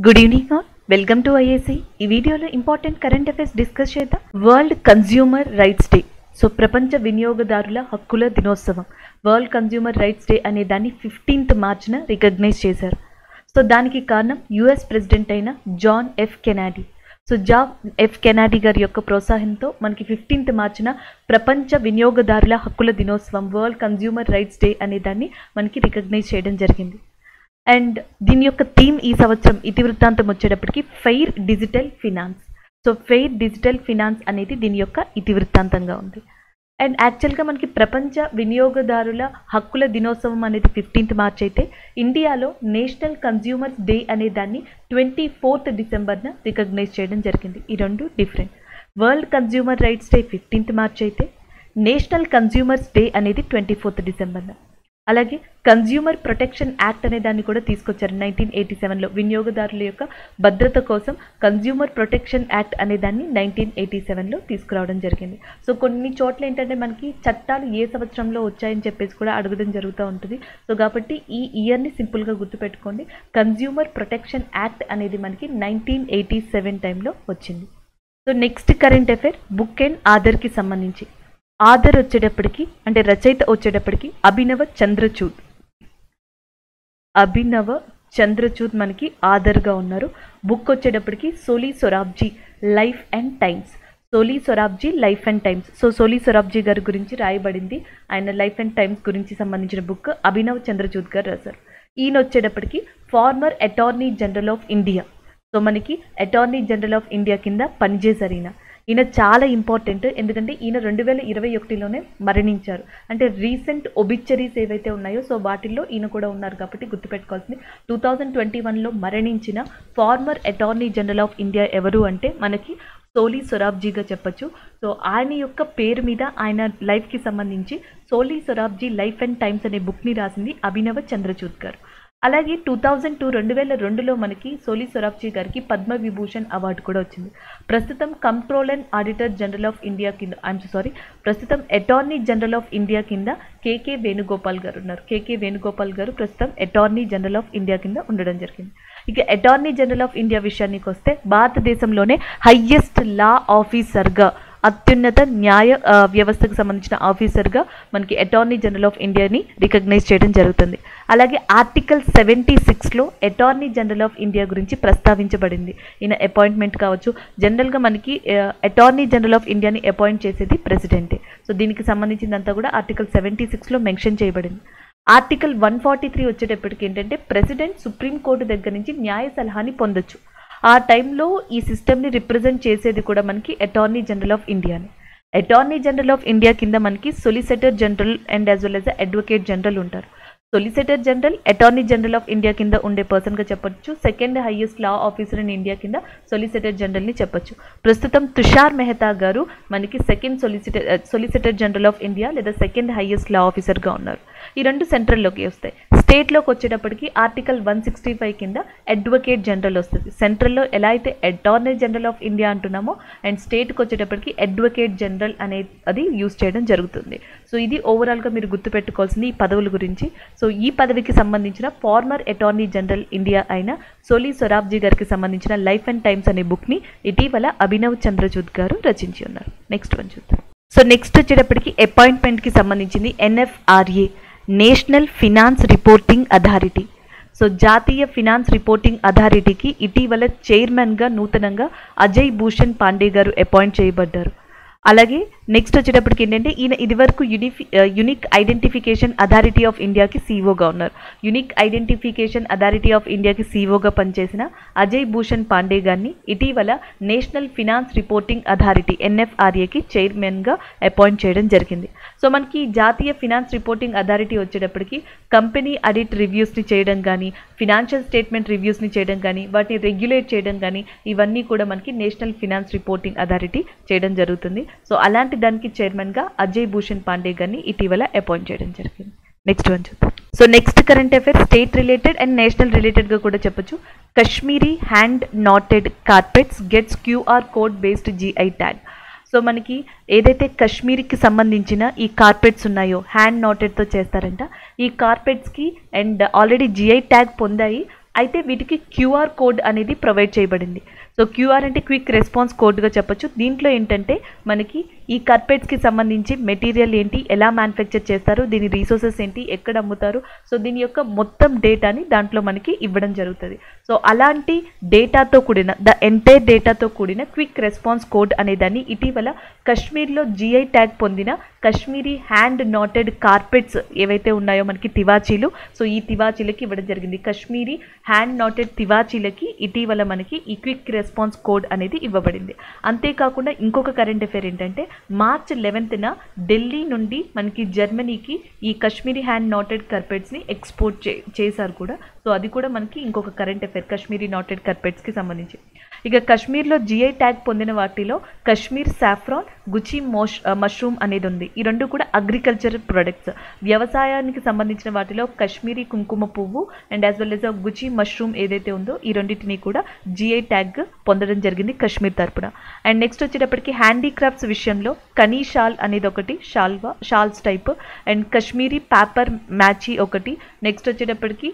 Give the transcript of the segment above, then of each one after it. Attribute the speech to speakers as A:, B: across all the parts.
A: Good evening all, welcome to IAC. ఈ వీడియోలో important current affairs discuss చేద్దాం. World consumer rights day, so ప్రపంచ వినియోగదారుల హక్కుల దినోత్సవం. వరల్డ్ కన్జ్యూమర్ రైట్స్ డే అనే దాన్ని 15th మార్చ్న రికగ్నైజ్ చేశారు. సో దానికి కారణం యుఎస్ ప్రెసిడెంట్ అయిన John F Kennedy. So John F Kennedy గారి యొక్క ప్రోత్సాహంతో మనకి 15th మార్చ్న ప్రపంచ వినియోగదారుల హక్కుల దినోత్సవం, వరల్డ్ కన్జ్యూమర్ రైట్స్ డే అనే దాన్ని మనకి రికగ్నైజ్ చేయడం జరిగింది. అండ్ దీని యొక్క థీమ్ ఈ సంవత్సరం ఇతివృత్తాంతం వచ్చేటప్పటికి fair digital finance. So fair digital finance అనేది దీని యొక్క ఇతివృత్తాంతంగా ఉంది. అండ్ యాక్చువల్గా మనకి ప్రపంచ వినియోగదారుల హక్కుల దినోత్సవం అనేది 15th మార్చ్ అయితే, ఇండియాలో నేషనల్ కన్జ్యూమర్స్ డే అనే దాన్ని 24th డిసెంబర్న రికగ్నైజ్ చేయడం జరిగింది. ఈ రెండు different. World consumer rights day 15th March అయితే, నేషనల్ కన్జ్యూమర్స్ డే అనేది 24th డిసెంబర్న. అలాగే కన్జ్యూమర్ ప్రొటెక్షన్ యాక్ట్ అనే దాన్ని కూడా తీసుకొచ్చారు 1987లో. వినియోగదారుల యొక్క భద్రత కోసం కన్జ్యూమర్ ప్రొటెక్షన్ యాక్ట్ అనే దాన్ని 1987లో తీసుకురావడం జరిగింది. సో కొన్ని చోట్ల ఏంటంటే మనకి చట్టాలు ఏ సంవత్సరంలో వచ్చాయని చెప్పేసి కూడా అడగడం జరుగుతూ ఉంటుంది. సో కాబట్టి ఈ ఇయర్ని సింపుల్గా గుర్తుపెట్టుకోండి. కన్జ్యూమర్ ప్రొటెక్షన్ యాక్ట్ అనేది మనకి 1987 టైంలో వచ్చింది. So next current affair book and ఆథర్కి సంబంధించి. ఆథర్ వచ్చేటప్పటికి అంటే రచయిత వచ్చేటప్పటికి అభినవ చంద్రచూడ్ మనకి ఆథర్గా ఉన్నారు. బుక్ వచ్చేటప్పటికి Soli Sorabjee life and times. So Soli Sorabjee గారి గురించి రాయబడింది. ఆయన లైఫ్ అండ్ టైమ్స్ గురించి సంబంధించిన బుక్ అభినవ్ చంద్రచూడ్ గారు రాశారు. ఈయన వచ్చేటప్పటికి former attorney general of India. So మనకి అటార్నీ జనరల్ ఆఫ్ ఇండియా కింద పనిచేశారు ఈయన చాలా ఇంపార్టెంట్. ఎందుకంటే ఈయన 2021లోనే మరణించారు. అంటే రీసెంట్ ఒబిచరీస్ ఏవైతే ఉన్నాయో సో వాటిల్లో ఈయన కూడా ఉన్నారు కాబట్టి గుర్తుపెట్టుకోవాల్సింది. 2021లో మరణించిన former attorney general of India ఎవరు అంటే మనకి సోలీ సొరాబ్జీగా చెప్పచ్చు. సో ఆయన యొక్క పేరు మీద ఆయన లైఫ్కి సంబంధించి solely Sorabjee life and times అనే బుక్ని రాసింది అభినవ చంద్రచూడ్ గారు. అలాగే 2002లో మనకి సోలీ సొరాబ్జీ గారికి పద్మవిభూషణ్ అవార్డు కూడా వచ్చింది. ప్రస్తుతం controller and auditor general of India కింద ప్రస్తుతం అటార్నీ జనరల్ ఆఫ్ ఇండియా కింద కేకే వేణుగోపాల్ గారు ఉన్నారు. కేకే వేణుగోపాల్ గారు ప్రస్తుతం అటార్నీ జనరల్ ఆఫ్ ఇండియా కింద ఉండడం జరిగింది. ఇక అటార్నీ జనరల్ ఆఫ్ ఇండియా విషయానికి వస్తే, భారతదేశంలోనే హైయెస్ట్ లా ఆఫీసర్గా, అత్యున్నత న్యాయ వ్యవస్థకు సంబంధించిన ఆఫీసర్గా మనకి అటార్నీ జనరల్ ఆఫ్ ఇండియాని రికగ్నైజ్ చేయడం జరుగుతుంది. అలాగే ఆర్టికల్ 76లో అటార్నీ జనరల్ ఆఫ్ ఇండియా గురించి ప్రస్తావించబడింది. ఈయన అపాయింట్మెంట్ కావచ్చు. జనరల్గా మనకి అటార్నీ జనరల్ ఆఫ్ ఇండియాని అపాయింట్ చేసేది ప్రెసిడెంటే. సో దీనికి సంబంధించిందంతా కూడా ఆర్టికల్ 76లో మెన్షన్ చేయబడింది. ఆర్టికల్ 143 వచ్చేటప్పటికి ఏంటంటే ప్రెసిడెంట్ సుప్రీంకోర్టు దగ్గర నుంచి న్యాయ సలహాని పొందొచ్చు. ఆ టైంలో ఈ సిస్టమ్ని రిప్రజెంట్ చేసేది కూడా మనకి అటార్నీ జనరల్ ఆఫ్ ఇండియాని. అటార్నీ జనరల్ ఆఫ్ ఇండియా కింద మనకి solicitor general and as well as advocate general ఉంటారు. Solicitor general attorney general of India కింద ఉండే పర్సన్గా చెప్పొచ్చు. Second highest law officer in India కింద సొలిసిటర్ జనరల్ని చెప్పొచ్చు. ప్రస్తుతం తుషార్ మెహతా గారు మనకి second solicitor general of India లేదా సెకండ్ హైయెస్ట్ లా ఆఫీసర్గా ఉన్నారు. ఈ రెండు సెంట్రల్లోకి వస్తాయి. స్టేట్లోకి వచ్చేటప్పటికి ఆర్టికల్ 165 కింద అడ్వకేట్ జనరల్ వస్తుంది. సెంట్రల్లో ఎలా అయితే అటార్నీ జనరల్ ఆఫ్ ఇండియా అంటున్నామో, అండ్ స్టేట్కి వచ్చేటప్పటికి అడ్వకేట్ జనరల్ అనేది యూజ్ చేయడం జరుగుతుంది. సో ఇది ఓవరాల్గా మీరు గుర్తుపెట్టుకోవాల్సింది ఈ పదవుల గురించి. సో ఈ పదవికి సంబంధించిన ఫార్మర్ అటార్నీ జనరల్ ఇండియా అయిన సోలీ సొరాబ్జీ గారికి సంబంధించిన లైఫ్ అండ్ టైమ్స్ అనే బుక్ని ఇటీవల అభినవ్ చంద్రచూడ్ గారు రచించి ఉన్నారు. నెక్స్ట్ వన్ చూద్దాం. సో నెక్స్ట్ వచ్చేటప్పటికి అపాయింట్మెంట్కి సంబంధించింది NFRA, national finance reporting authority. So జాతీయ ఫినాన్స్ రిపోర్టింగ్ అథారిటీకి ఇటీవల చైర్మన్గా నూతనంగా అజయ్ భూషణ్ పాండే గారు అపాయింట్ చేయబడ్డారు. అలాగే నెక్స్ట్ వచ్చేటప్పటికి ఏంటంటే ఈయన ఇదివరకు యునిక్ ఐడెంటిఫికేషన్ అథారిటీ ఆఫ్ ఇండియాకి సీఓగా ఉన్నారు. యునిక్ ఐడెంటిఫికేషన్ అథారిటీ ఆఫ్ ఇండియాకి సీఓగా పనిచేసిన అజయ్ భూషణ్ పాండే గారిని ఇటీవల నేషనల్ ఫినాన్స్ రిపోర్టింగ్ అథారిటీ NFRAకి చైర్మన్గా అపాయింట్ చేయడం జరిగింది. సో మనకి జాతీయ ఫినాన్స్ రిపోర్టింగ్ అథారిటీ వచ్చేటప్పటికి కంపెనీ ఆడిట్ రివ్యూస్ని చేయడం కానీ, ఫినాన్షియల్ స్టేట్మెంట్ రివ్యూస్ని చేయడం కానీ, వాటిని రెగ్యులేట్ చేయడం కానీ, ఇవన్నీ కూడా మనకి నేషనల్ ఫినాన్స్ రిపోర్టింగ్ అథారిటీ చేయడం జరుగుతుంది. సో అలాంటి దానికి చైర్మన్గా అజయ్ భూషణ్ పాండే గారిని ఇటీవల అపాయింట్ చేయడం జరిగింది. నెక్స్ట్ వన్ చూద్దాం. So next current affair state related and national రిలేటెడ్గా కూడా చెప్పొచ్చు. Kashmiri hand knotted carpets gets QR code based GI tag. So మనకి ఏదైతే కశ్మీర్కి సంబంధించిన ఈ కార్పెట్స్ ఉన్నాయో హ్యాండ్ నాటెడ్తో చేస్తారంట. ఈ కార్పెట్స్కి అండ్ ఆల్రెడీ GI ట్యాగ్ పొందాయి. అయితే వీటికి క్యూఆర్ కోడ్ అనేది ప్రొవైడ్ చేయబడింది. సో క్యూఆర్ అంటే క్విక్ రెస్పాన్స్ కోడ్గా చెప్పొచ్చు. దీంట్లో ఏంటంటే మనకి ఈ కార్పెట్స్కి సంబంధించి మెటీరియల్ ఏంటి, ఎలా మ్యానుఫ్యాక్చర్ చేస్తారు, దీని రీసోర్సెస్ ఏంటి, ఎక్కడ అమ్ముతారు, సో దీని యొక్క మొత్తం డేటాని దాంట్లో మనకి ఇవ్వడం జరుగుతుంది. సో అలాంటి డేటాతో కూడిన ఎంటైర్ డేటాతో కూడిన క్విక్ రెస్పాన్స్ కోడ్ అనేదాన్ని ఇటీవల కశ్మీర్లో జిఐ ట్యాగ్ పొందిన కశ్మీరీ హ్యాండ్ నాటెడ్ కార్పెట్స్ ఏవైతే ఉన్నాయో మనకి తివాచీలు, సో ఈ తివాచీలకి ఇవ్వడం జరిగింది. కశ్మీరీ హ్యాండ్ నాటెడ్ తివాచీలకి ఇటీవల మనకి ఈ క్విక్ రెస్పాన్స్ కోడ్ అనేది ఇవ్వబడింది. అంతేకాకుండా ఇంకొక కరెంట్ అఫైర్ ఏంటంటే మార్చ్ 11న ఢిల్లీ నుండి మనకి జర్మనీకి ఈ కశ్మీరీ హ్యాండ్ నాటెడ్ కార్పెట్స్ని ఎక్స్పోర్ట్ చేశారు కూడా. సో అది కూడా మనకి ఇంకొక కరెంట్ అఫైర్ కశ్మీరీ నాటెడ్ కార్పెట్స్కి సంబంధించి. ఇక కశ్మీర్లో జిఐ ట్యాగ్ పొందిన వాటిలో కశ్మీర్ సాఫ్రాన్, గుచి మష్రూమ్ అనేది ఉంది. ఈ రెండు కూడా అగ్రికల్చర్ ప్రొడక్ట్స్. వ్యవసాయానికి సంబంధించిన వాటిలో కశ్మీరీ కుంకుమ పువ్వు and as well as గుచి mushroom ఏదైతే ఉందో ఈ రెండింటిని కూడా జిఐ ట్యాగ్ పొందడం జరిగింది కశ్మీర్ తరపున. అండ్ నెక్స్ట్ వచ్చేటప్పటికి హ్యాండీక్రాఫ్ట్స్ విషయంలో కనీ షాల్ అనేది ఒకటి, shawls type, and Kashmiri paper mache ఒకటి, నెక్స్ట్ వచ్చేటప్పటికి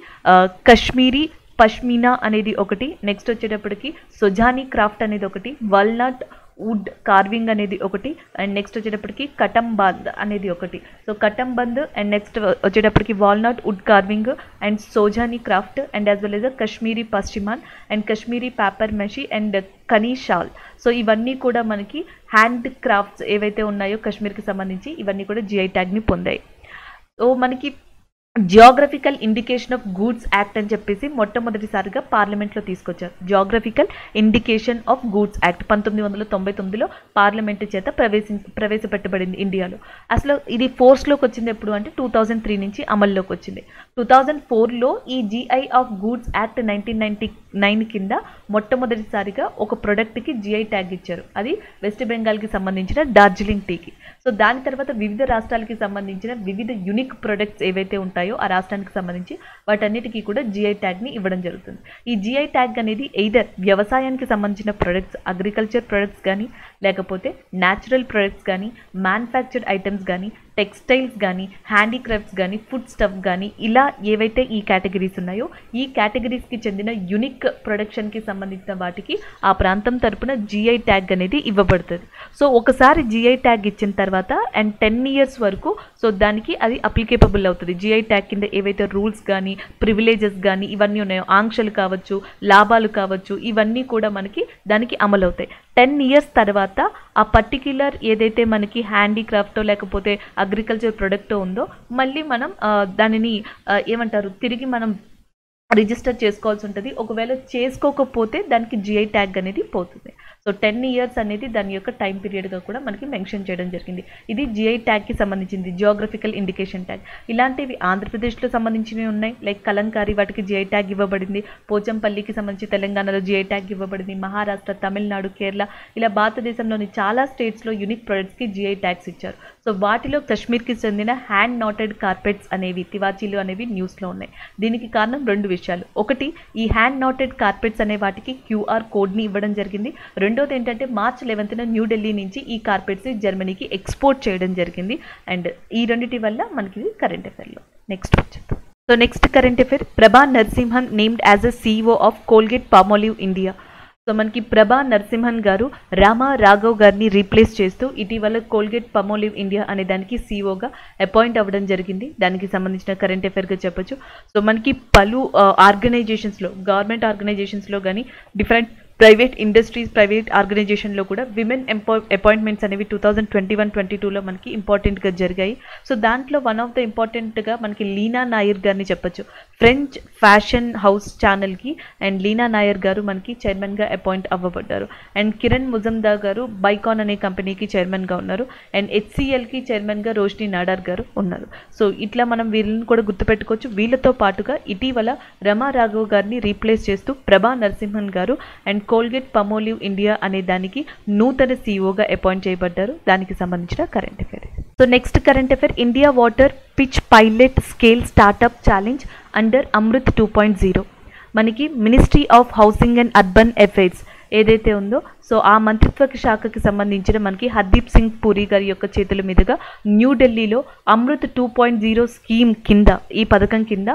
A: కశ్మీరీ పష్మీనా అనేది ఒకటి, నెక్స్ట్ వచ్చేటప్పటికి సొజానీ క్రాఫ్ట్ అనేది ఒకటి, వాల్నట్ వుడ్ కార్వింగ్ అనేది ఒకటి, అండ్ నెక్స్ట్ వచ్చేటప్పటికి కటంబంద్ అనేది ఒకటి. సో కటంబంద్ అండ్ నెక్స్ట్ వచ్చేటప్పటికి walnut wood carving and Sozani craft and as well as Kashmiri Pashmina and Kashmiri paper mache and Kani shawl. So ఇవన్నీ కూడా మనకి హ్యాండ్ క్రాఫ్ట్స్ ఏవైతే ఉన్నాయో కశ్మీర్కి సంబంధించి ఇవన్నీ కూడా జిఐ ట్యాగ్ని పొందాయి. సో మనకి geographical indication of goods act అని చెప్పేసి మొట్టమొదటిసారిగా పార్లమెంట్లో తీసుకొచ్చారు. Geographical indication of goods act 1999లో పార్లమెంటు చేత ప్రవేశపెట్టబడింది ఇండియాలో. అసలు ఇది ఫోర్స్లోకి వచ్చింది ఎప్పుడు అంటే 2003 నుంచి అమల్లోకి వచ్చింది. 2004లో ఈ జిఐ ఆఫ్ గూడ్స్ యాక్ట్ 1999 కింద మొట్టమొదటిసారిగా ఒక ప్రొడక్ట్కి జిఐ ట్యాగ్ ఇచ్చారు. అది వెస్ట్ బెంగాల్కి సంబంధించిన డార్జిలింగ్ టీకి. సో దాని తర్వాత వివిధ రాష్ట్రాలకి సంబంధించిన వివిధ యూనిక్ ప్రొడక్ట్స్ ఏవైతే ఉంటాయో ఆ రాష్ట్రానికి సంబంధించి వాటన్నిటికీ కూడా జిఐ ట్యాగ్ని ఇవ్వడం జరుగుతుంది. ఈ జిఐ ట్యాగ్ అనేది ఎయిదర్ వ్యవసాయానికి సంబంధించిన ప్రొడక్ట్స్, అగ్రికల్చర్ ప్రొడక్ట్స్ కానీ, లేకపోతే న్యాచురల్ ప్రొడక్ట్స్ కానీ, మ్యానుఫ్యాక్చర్డ్ ఐటమ్స్ కానీ, టెక్స్టైల్స్ కానీ, హ్యాండీక్రాఫ్ట్స్ కానీ, ఫుడ్ స్టఫ్ కానీ, ఇలా ఏవైతే ఈ కేటగిరీస్ ఉన్నాయో ఈ కేటగిరీస్కి చెందిన యూనిక్ ప్రొడక్షన్కి సంబంధించిన వాటికి ఆ ప్రాంతం తరపున జిఐ ట్యాగ్ అనేది ఇవ్వబడుతుంది. సో ఒకసారి జిఐ ట్యాగ్ ఇచ్చిన తర్వాత అండ్ 10 years వరకు సో దానికి అది అప్లికేబుల్ అవుతుంది. జిఐ ట్యాగ్ కింద ఏవైతే రూల్స్ కానీ, ప్రివిలేజెస్ కానీ ఇవన్నీ ఉన్నాయో, ఆంక్షలు కావచ్చు, లాభాలు కావచ్చు, ఇవన్నీ కూడా మనకి దానికి అమలు అవుతాయి. 10 years తర్వాత ఆ పర్టిక్యులర్ ఏదైతే మనకి హ్యాండీక్రాఫ్టో లేకపోతే అగ్రికల్చర్ ప్రొడక్టో ఉందో మళ్ళీ మనం దానిని ఏమంటారు తిరిగి మనం రిజిస్టర్ చేసుకోవాల్సి ఉంటుంది. ఒకవేళ చేసుకోకపోతే దానికి జిఐ ట్యాగ్ అనేది పోతుంది. సో 10 years అనేది దాని యొక్క టైం పీరియడ్గా కూడా మనకి మెన్షన్ చేయడం జరిగింది. ఇది జిఐ ట్యాగ్కి సంబంధించింది, జియోగ్రఫికల్ ఇండికేషన్ ట్యాగ్. ఇలాంటివి ఆంధ్రప్రదేశ్లో సంబంధించినవి ఉన్నాయి, లైక్ కలంకారీ వాటికి జిఐ ట్యాగ్ ఇవ్వబడింది. పోచంపల్లికి సంబంధించి తెలంగాణలో జిఐ ట్యాగ్ ఇవ్వబడింది. మహారాష్ట్ర, తమిళనాడు, కేరళ ఇలా భారతదేశంలోని చాలా స్టేట్స్లో యూనిక్ ప్రొడక్ట్స్కి జిఐ ట్యాగ్స్ ఇచ్చారు. సో వాటిలో కశ్మీర్కి చెందిన హ్యాండ్ నాటెడ్ కార్పెట్స్ అనేవి, తివాచీలు అనేవి న్యూస్లో ఉన్నాయి. దీనికి కారణం 2 విషయాలు. ఒకటి, ఈ హ్యాండ్ నాటెడ్ కార్పెట్స్ అనే వాటికి క్యూఆర్ కోడ్ని ఇవ్వడం జరిగింది. రెండోది ఏంటంటే మార్చ్ 11న న్యూఢిల్లీ నుంచి ఈ కార్పెట్స్ని జర్మనీకి ఎక్స్పోర్ట్ చేయడం జరిగింది. అండ్ ఈ రెండింటి వల్ల మనకి కరెంట్ అఫైర్లో నెక్స్ట్ వచ్చేది. సో నెక్స్ట్ కరెంట్ అఫైర్, ప్రభా Narasimhan named as a CEO of Colgate Palmolive India. So మనకి ప్రభా నరసింహన్ గారు రామా రాఘవ్ గారిని రీప్లేస్ చేస్తూ ఇటీవల కోల్గేట్ పామోలివ్ ఇండియా అనే దానికి CEOగా అపాయింట్ అవ్వడం జరిగింది. దానికి సంబంధించిన కరెంట్ అఫైర్గా చెప్పొచ్చు. సో మనకి పలు ఆర్గనైజేషన్స్లో, గవర్నమెంట్ ఆర్గనైజేషన్స్లో కానీ, డిఫరెంట్ ప్రైవేట్ ఇండస్ట్రీస్, ప్రైవేట్ ఆర్గనైజేషన్లో కూడా విమెన్ అపాయింట్మెంట్స్ అనేవి 2021-22లో మనకి ఇంపార్టెంట్గా జరిగాయి. సో దాంట్లో వన్ ఆఫ్ ద ఇంపార్టెంట్గా మనకి లీనా నాయర్ గారిని చెప్పొచ్చు. ఫ్రెంచ్ ఫ్యాషన్ హౌస్ ఛానల్కి అండ్ లీనా నాయర్ గారు మనకి చైర్మన్గా అపాయింట్ అవ్వబడ్డారు. అండ్ కిరణ్ ముజమ్దార్ గారు బైకాన్ అనే కంపెనీకి చైర్మన్గా ఉన్నారు. అండ్ HCLకి చైర్మన్గా రోష్ని నాడార్ గారు ఉన్నారు. సో ఇట్లా మనం వీళ్ళని కూడా గుర్తుపెట్టుకోవచ్చు. వీళ్ళతో పాటుగా ఇటీవల రమా రాఘవ్ గారిని రీప్లేస్ చేస్తూ ప్రభా నరసింహన్ గారు అండ్ కోల్గేట్ పామోలివ్ ఇండియా అనే దానికి నూతన CEOగా అపాయింట్ చేయబడ్డారు. దానికి సంబంధించిన current affair. So next current affair, India water pitch pilot scale startup challenge under Amrit 2.0. మనకి ministry of housing and urban affairs ఏదైతే ఉందో సో ఆ మంత్రిత్వ శాఖకి సంబంధించిన మనకి హర్దీప్ సింగ్ పూరి గారి యొక్క చేతుల మీదుగా న్యూఢిల్లీలో అమృత్ 2.0 స్కీమ్ కింద, ఈ పథకం కింద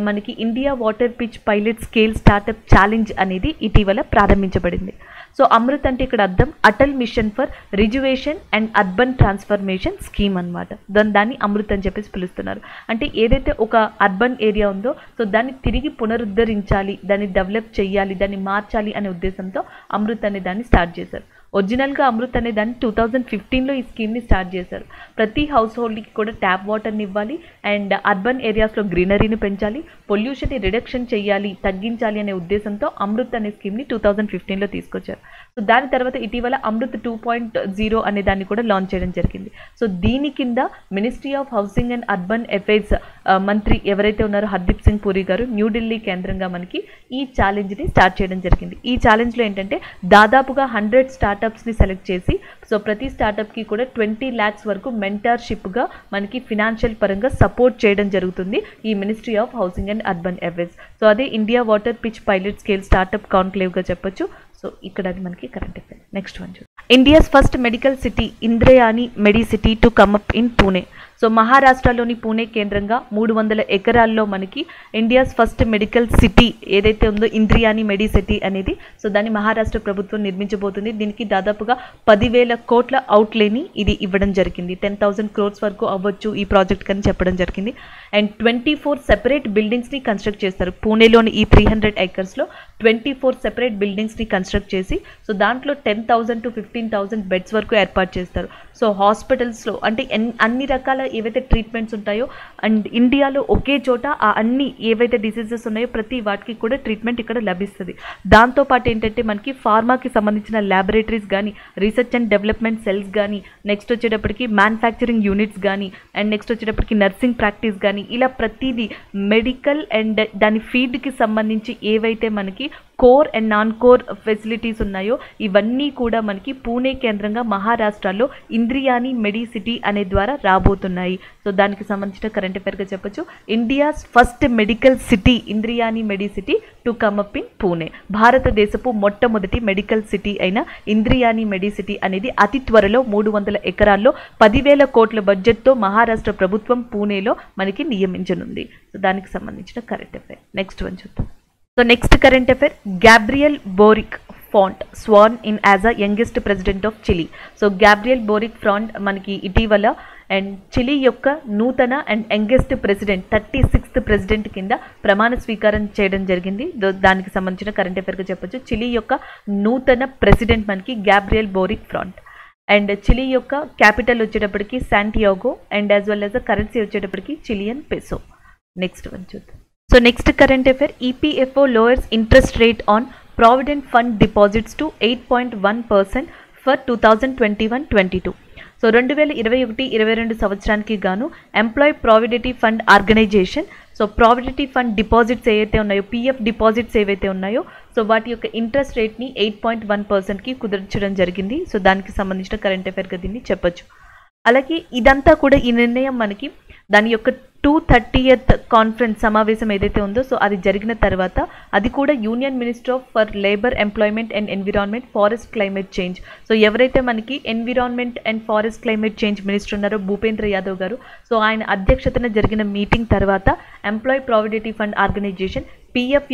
A: మనకి India water pitch pilot scale startup challenge అనేది ఇటీవల ప్రారంభించబడింది. సో అమృత్ అంటే ఇక్కడ అర్థం Atal mission for rejuvenation and urban transformation scheme అనమాట. దాన్ని అమృత్ అని చెప్పేసి పిలుస్తున్నారు. అంటే ఏదైతే ఒక అర్బన్ ఏరియా ఉందో సో దాన్ని తిరిగి పునరుద్ధరించాలి, దాన్ని డెవలప్ చేయాలి, దాన్ని మార్చాలి అనే ఉద్దేశంతో అమృత్ అనే దాన్ని స్టార్ట్ చేశారు. ఒరిజినల్గా అమృత్ అనే దాన్ని 2015లో ఈ స్కీమ్ని స్టార్ట్ చేశారు. ప్రతి హౌస్ హోల్డ్కి కూడా ట్యాప్ వాటర్ని ఇవ్వాలి అండ్ అర్బన్ ఏరియాస్లో గ్రీనరీని పెంచాలి, పొల్యూషన్ని రిడక్షన్ చేయాలి, తగ్గించాలి అనే ఉద్దేశంతో అమృత్ అనే స్కీమ్ని 2015లో తీసుకొచ్చారు. సో దాని తర్వాత ఇటీవల అమృత్ 2.0 అనే దాన్ని కూడా లాంచ్ చేయడం జరిగింది. సో దీని కింద ministry of housing and urban affairs మంత్రి ఎవరైతే ఉన్నారో హర్దీప్ సింగ్ పూరి గారు న్యూఢిల్లీ కేంద్రంగా మనకి ఈ ఛాలెంజ్ని స్టార్ట్ చేయడం జరిగింది. ఈ ఛాలెంజ్లో ఏంటంటే దాదాపుగా 100 స్టార్టప్స్ని సెలెక్ట్ చేసి సో ప్రతి స్టార్టప్కి కూడా 20 lakhs వరకు మెంటర్షిప్గా మనకి ఫినాన్షియల్ పరంగా సపోర్ట్ చేయడం జరుగుతుంది ఈ ministry of housing and urban affairs. So అదే India water pitch pilot scale startup కాన్క్లేవ్గా చెప్పొచ్చు. సో ఇక్కడ అది మనకి కరెంట్ అఫైర్. నెక్స్ట్ వన్ చూద్దాం. India's first medical city Indrayani medicity to come up in Pune. So మహారాష్ట్రలోని పూణే కేంద్రంగా 300 ఎకరాల్లో మనకి ఇండియాస్ ఫస్ట్ మెడికల్ సిటీ ఏదైతే ఉందో ఇంద్రియాని మెడిసిటీ అనేది, సో దాన్ని మహారాష్ట్ర ప్రభుత్వం నిర్మించబోతుంది. దీనికి దాదాపుగా 10,000 కోట్ల అవుట్లేని ఇది ఇవ్వడం జరిగింది. 10,000 crores వరకు అవ్వచ్చు ఈ ప్రాజెక్ట్ అని చెప్పడం జరిగింది. అండ్ 24 సెపరేట్ బిల్డింగ్స్ని కన్స్ట్రక్ట్ చేస్తారు. పూణేలోని ఈ 300 acresలో 24 సెపరేట్ బిల్డింగ్స్ని కన్స్ట్రక్ట్ చేసి సో దాంట్లో 10,000 to 15,000 బెడ్స్ వరకు ఏర్పాటు చేస్తారు. సో హాస్పిటల్స్లో అంటే అన్ని రకాల ఏవైతే ట్రీట్మెంట్స్ ఉంటాయో అండ్ ఇండియాలో ఒకే చోట ఆ అన్ని ఏవైతే డిసీజెస్ ఉన్నాయో ప్రతి వాటికి కూడా ట్రీట్మెంట్ ఇక్కడ లభిస్తుంది. దాంతోపాటు ఏంటంటే మనకి ఫార్మాకి సంబంధించిన ల్యాబొరేటరీస్ కానీ, రీసెర్చ్ అండ్ డెవలప్మెంట్ సెల్స్ కానీ, నెక్స్ట్ వచ్చేటప్పటికి మ్యానుఫ్యాక్చరింగ్ యూనిట్స్ కానీ, అండ్ నెక్స్ట్ వచ్చేటప్పటికి నర్సింగ్ ప్రాక్టీస్ కానీ, ఇలా ప్రతిదీ మెడికల్ అండ్ దాని ఫీల్డ్కి సంబంధించి ఏవైతే మనకి core and non core facilities ఉన్నాయో ఇవన్నీ కూడా మనకి పూణే కేంద్రంగా మహారాష్ట్రలో ఇంద్రియాని మెడిసిటీ అనే ద్వారా రాబోతున్నాయి. సో దానికి సంబంధించిన కరెంట్ అఫైర్గా చెప్పొచ్చు. India's first medical city Indrayani medicity to come up in Pune. భారతదేశపు మొట్టమొదటి మెడికల్ సిటీ అయిన ఇంద్రియాని మెడిసిటీ అనేది అతి త్వరలో 300 ఎకరాల్లో 10,000 కోట్ల బడ్జెట్తో మహారాష్ట్ర ప్రభుత్వం పూణేలో మనకి నియమించనుంది. సో దానికి సంబంధించిన కరెంట్ అఫైర్. నెక్స్ట్ వన్ చూద్దాం. So next current affair, Gabriel Boric Font sworn in as a youngest president of Chile. So Gabriel Boric Font మనకి ఇటీవల అండ్ చిలీ యొక్క నూతన and youngest president 36th president కింద ప్రమాణ స్వీకారం చేయడం జరిగింది. దానికి సంబంధించిన కరెంట్ అఫైర్గా చెప్పొచ్చు. చిలీ యొక్క నూతన ప్రెసిడెంట్ మనకి Gabriel Boric Font. And Chile యొక్క క్యాపిటల్ వచ్చేటప్పటికి Santiago and as well as a currency వచ్చేటప్పటికి చిలియన్ పెసో. నెక్స్ట్ వన్ చూద్దాం. So next current affair, EPFO lowers interest rate on provident fund deposits to 8.1% for 2021-22. So 2021-22 సంవత్సరానికి గాను employ provident fund organisation so provident fund deposits ఏవైతే ఉన్నాయో PF deposits ఏవైతే ఉన్నాయో so వాటి యొక్క ఇంట్రెస్ట్ రేట్ని 8.1%కి కుదర్చడం జరిగింది. సో దానికి సంబంధించిన కరెంట్ అఫైర్గా దీన్ని చెప్పొచ్చు. అలాగే ఇదంతా కూడా ఈ నిర్ణయం మనకి దాని యొక్క 230th కాన్ఫరెన్స్ సమావేశం ఏదైతే ఉందో సో అది జరిగిన తర్వాత అది కూడా union minister for labour employment and environment forest climate change. So ఎవరైతే మనకి environment and forest climate change minister ఉన్నారో భూపేంద్ర యాదవ్ గారు, సో ఆయన అధ్యక్షతన జరిగిన మీటింగ్ తర్వాత employ provident fund organisation PF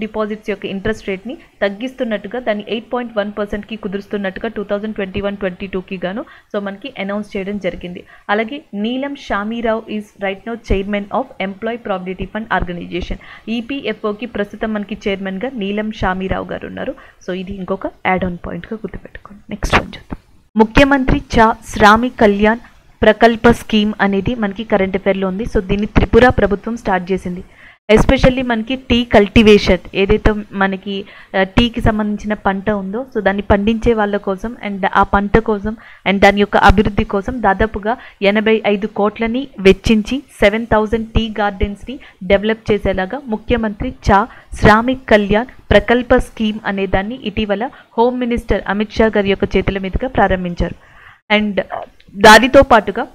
A: deposits యొక్క ఇంట్రెస్ట్ రేట్ని తగ్గిస్తున్నట్టుగా దాన్ని 8.1%కి కుదురుస్తున్నట్టుగా 2021-22కి గాను సో మనకి అనౌన్స్ చేయడం జరిగింది. అలాగే Neelam Shamirao is right now chairman of employee provident fund organization. ఈపీఎఫ్ఓకి ప్రస్తుతం మనకి చైర్మన్గా నీలం షామీరావు గారు ఉన్నారు. సో ఇది ఇంకొక యాడ్ ఆన్ పాయింట్గా గుర్తుపెట్టుకోండి. నెక్స్ట్ వన్ చూద్దాం. ముఖ్యమంత్రి శ్రామిక్ కళ్యాణ్ ప్రకల్ప స్కీమ్ అనేది మనకి కరెంట్ అఫైర్లో ఉంది. సో దీన్ని త్రిపుర ప్రభుత్వం స్టార్ట్ చేసింది. ఎస్పెషల్లీ మనకి టీ కల్టివేషన్ ఏదైతే మనకి టీకి సంబంధించిన పంట ఉందో సో దాన్ని పండించే వాళ్ళ కోసం అండ్ ఆ పంట కోసం అండ్ దాని యొక్క అభివృద్ధి కోసం దాదాపుగా 85 కోట్లని వెచ్చించి 7,000 టీ గార్డెన్స్ని డెవలప్ చేసేలాగా ముఖ్యమంత్రి శ్రామిక్ కళ్యాణ్ ప్రకల్ప స్కీమ్ అనే దాన్ని ఇటీవల హోమ్ మినిస్టర్ అమిత్ షా గారి యొక్క చేతుల మీదుగా ప్రారంభించారు. అండ్ దానితో పాటుగా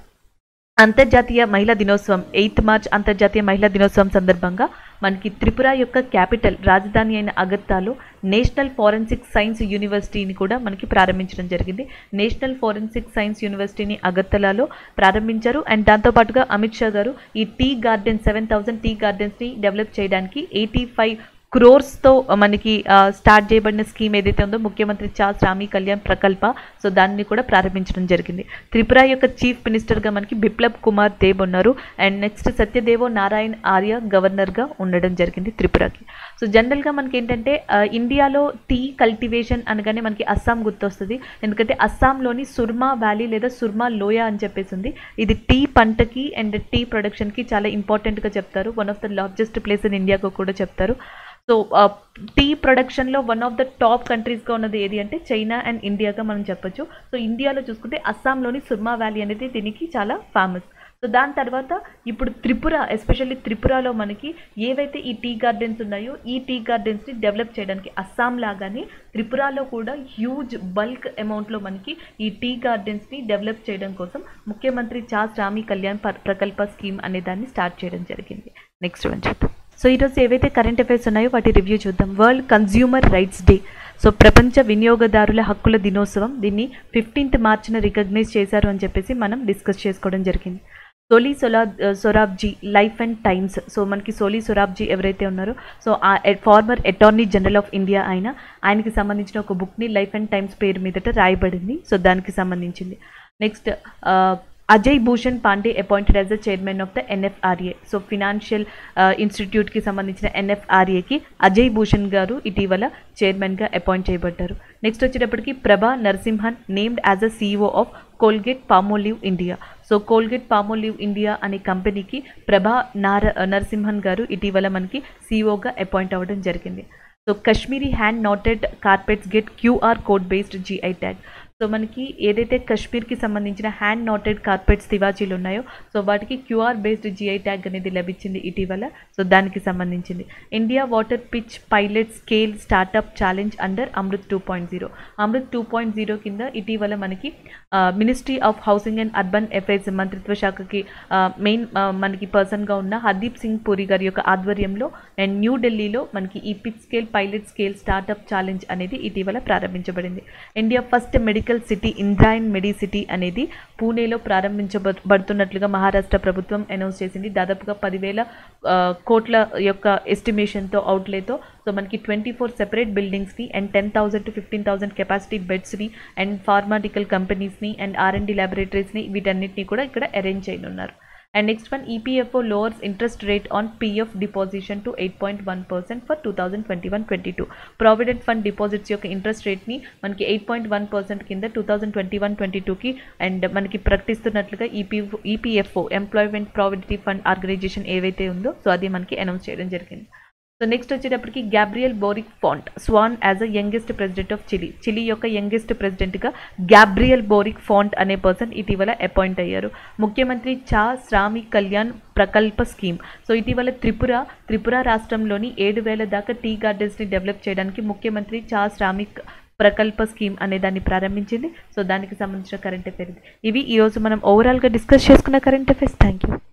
A: అంతర్జాతీయ మహిళా దినోత్సవం 8th మార్చ్ అంతర్జాతీయ మహిళా దినోత్సవం సందర్భంగా మనకి త్రిపుర యొక్క క్యాపిటల్ రాజధాని అయిన అగర్తాలో నేషనల్ ఫోరెన్సిక్ సైన్స్ యూనివర్సిటీని కూడా మనకి ప్రారంభించడం జరిగింది. నేషనల్ ఫోరెన్సిక్ సైన్స్ యూనివర్సిటీని అగర్తలాలో ప్రారంభించారు. అండ్ దాంతోపాటుగా అమిత్ షా గారు ఈ టీ గార్డెన్ 7,000 టీ గార్డెన్స్ని డెవలప్ చేయడానికి 85 క్రోర్స్తో మనకి స్టార్ట్ చేయబడిన స్కీమ్ ఏదైతే ఉందో ముఖ్యమంత్రి చా శ్రామిక్ కళ్యాణ్ ప్రకల్ప, సో దాన్ని కూడా ప్రారంభించడం జరిగింది. త్రిపుర యొక్క చీఫ్ మినిస్టర్గా మనకి బిప్లబ్ కుమార్ దేబ్ ఉన్నారు. అండ్ నెక్స్ట్ సత్యదేవో నారాయణ్ ఆర్య గవర్నర్గా ఉండడం జరిగింది త్రిపురకి. సో జనరల్గా మనకి ఏంటంటే ఇండియాలో టీ కల్టివేషన్ అనగానే మనకి అస్సాం గుర్తొస్తుంది. ఎందుకంటే అస్సాంలోని సుర్మా వ్యాలీ లేదా సుర్మా లోయ అని చెప్పేసి ఉంది. ఇది టీ పంటకి అండ్ టీ ప్రొడక్షన్కి చాలా ఇంపార్టెంట్గా చెప్తారు. One of the largest place in ఇండియాగా కూడా చెప్తారు. సో టీ ప్రొడక్షన్లో వన్ ఆఫ్ ద టాప్ కంట్రీస్గా ఉన్నది ఏది అంటే చైనా అండ్ ఇండియాగా మనం చెప్పొచ్చు. సో ఇండియాలో చూసుకుంటే అస్సాంలోని సుర్మా వ్యాలీ అనేది దీనికి చాలా ఫేమస్. సో దాని తర్వాత ఇప్పుడు త్రిపుర, ఎస్పెషల్లీ త్రిపురలో మనకి ఏవైతే ఈ టీ గార్డెన్స్ ఉన్నాయో ఈ టీ గార్డెన్స్ని డెవలప్ చేయడానికి అస్సాం లాగానే త్రిపురలో కూడా హ్యూజ్ బల్క్ అమౌంట్లో మనకి ఈ టీ గార్డెన్స్ని డెవలప్ చేయడం కోసం ముఖ్యమంత్రి చా శ్రామిక్ కళ్యాణ్ ప్రకల్ప స్కీమ్ అనే దాన్ని స్టార్ట్ చేయడం జరిగింది. నెక్స్ట్ వన్ చూద్దాం. సో ఈరోజు ఏవైతే కరెంట్ అఫైర్స్ ఉన్నాయో వాటి రివ్యూ చూద్దాం. World consumer rights day, so ప్రపంచ వినియోగదారుల హక్కుల దినోత్సవం, దీన్ని 15th మార్చిన రికగ్నైజ్ చేశారు అని చెప్పేసి మనం డిస్కస్ చేసుకోవడం జరిగింది. Soli Sorabjee life and times, so మనకి సోలీ సొరాబ్జీ ఎవరైతే ఉన్నారో సో ఆ former attorney general of India ఆయనకి సంబంధించిన ఒక బుక్ని లైఫ్ అండ్ టైమ్స్ పేరు మీదట రాయబడింది. సో దానికి సంబంధించింది. Next Ajay Bhushan Pandey appointed as the chairman of the NFRA, so financial ఇన్స్టిట్యూట్కి సంబంధించిన ఎన్ఎఫ్ఆర్ఏకి అజయ్ భూషణ్ గారు ఇటీవల చైర్మన్గా అపాయింట్ చేయబడ్డారు. నెక్స్ట్ వచ్చేటప్పటికి ప్రభా Narasimhan named as a CEO of Colgate Palmolive India, so Colgate Palmolive India అనే కంపెనీకి ప్రభా నరసింహన్ గారు ఇటీవల మనకి సిఇఓగా అపాయింట్ అవ్వడం జరిగింది. So Kashmiri hand knotted carpets get QR code based GI tag, so మనకి ఏదైతే కశ్మీర్కి సంబంధించిన హ్యాండ్ నాటెడ్ కార్పెట్స్ తివాచీలు ఉన్నాయో సో వాటికి క్యూఆర్ బేస్డ్ జిఐ ట్యాగ్ అనేది లభించింది ఇటీవల. సో దానికి సంబంధించింది. India water pitch pilot scale startup challenge under Amrit 2.0, Amrit 2.0 కింద ఇటీవల మనకి ministry of housing and urban affairs మంత్రిత్వ శాఖకి మెయిన్ మనకి పర్సన్గా ఉన్న హర్దీప్ సింగ్ పూరి గారి యొక్క ఆధ్వర్యంలో అండ్ న్యూఢిల్లీలో మనకి ఈ pitch scale pilot scale startup challenge అనేది ఇటీవల ప్రారంభించబడింది. India first medical city Indrayani medicity అనేది పూణేలో ప్రారంభించబడుతున్నట్లుగా మహారాష్ట్ర ప్రభుత్వం అనౌన్స్ చేసింది. దాదాపుగా 10,000 కోట్ల యొక్క ఎస్టిమేషన్తో అవుట్లేతో సో మనకి 24 సెపరేట్ బిల్డింగ్స్ని అండ్ 10,000 to 15,000 కెపాసిటీ బెడ్స్ని అండ్ ఫార్మాటికల్ కంపెనీస్ని అండ్ R&D ల్యాబొరేటరీస్ని వీటన్నిటిని కూడా ఇక్కడ అరేంజ్ చేయనున్నారు. And next one, EPFO lowers interest rate on PF deposition to 8.1% for 2021-22. Provident Fund deposits యొక్క ఇంట్రెస్ట్ రేట్ని మనకి 8.1% కింద 2021-22కి అండ్ మనకి ప్రకటిస్తున్నట్లుగా EPFO employment provident fund organisation ఏవైతే ఉందో సో అది మనకి అనౌన్స్ చేయడం జరిగింది. సో నెక్స్ట్ వచ్చేటప్పటికి Gabriel Boric Font sworn as a youngest president of Chile యొక్క యంగెస్ట్ ప్రెసిడెంట్గా గ్యాబ్రియల్ బోరిక్ ఫాంట్ అనే పర్సన్ ఇటీవల అపాయింట్ అయ్యారు. ముఖ్యమంత్రి చా శ్రామిక్ కళ్యాణ్ ప్రకల్ప స్కీమ్, సో ఇటీవల త్రిపుర రాష్ట్రంలోని 7,000 దాకా టీ గార్డెన్స్ని డెవలప్ చేయడానికి ముఖ్యమంత్రి చా శ్రామిక్ ప్రకల్ప స్కీమ్ అనే దాన్ని ప్రారంభించింది. సో దానికి సంబంధించిన కరెంట్ అఫైర్స్ ఇవి ఈరోజు మనం ఓవరాల్గా డిస్కస్ చేసుకున్న కరెంట్ అఫైర్స్. Thank you.